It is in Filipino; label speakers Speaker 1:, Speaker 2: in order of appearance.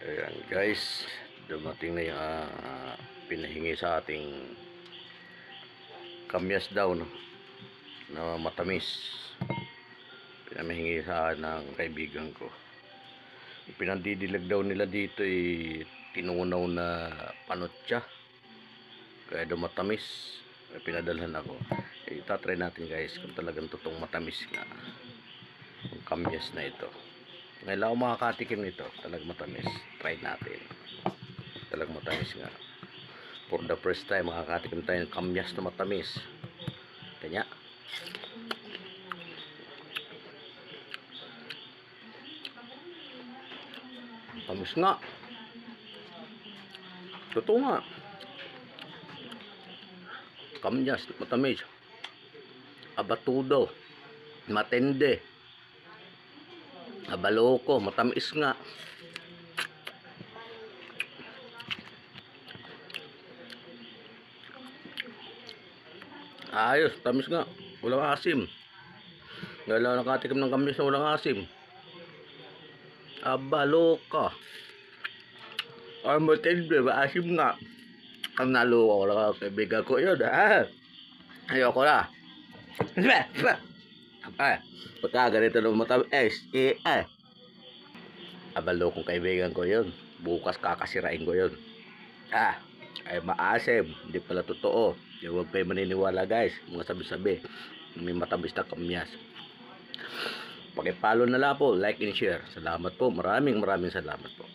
Speaker 1: Ayan guys, dumating na yung pinahingi sa ating kamyas daw, no? Na matamis. Pinamahingi sa akin ng kaibigan ko. Pinandidilag daw nila dito tinunaw na panutya, kaya daw matamis. Pinadalhan ako. Itatry natin guys kung talagang totoong matamis nga ang kamyas na ito. Ngayon lang ako makakatikim nito. Talagang matamis. Try natin. Talagang matamis nga. For the first time makakatikim tayo ng kamyas na matamis. Kanya. Matamis nga. Totoo nga. Kamyas matamis. Abatudo. Matende. Abaloko, matamis nga. Ayos, tamis nga. Walang asim. Ngayon lang nakatikim ng kamyas na walang asim. Abaloka. Ay, matindi, maasim nga. Ang naluwa ko lang kaibigan ko yun, ha? Ayoko na. Ay, pagka ganito na matamis, abalo kong kaibigan ko yun. Bukas kakasirain ko yun. Ay maasim. Hindi pala totoo. Huwag kayo maniniwala guys. Mga sabi-sabi. May matamis na kamyas. Pakipalo na lang po. Like and share. Salamat po. Maraming salamat po.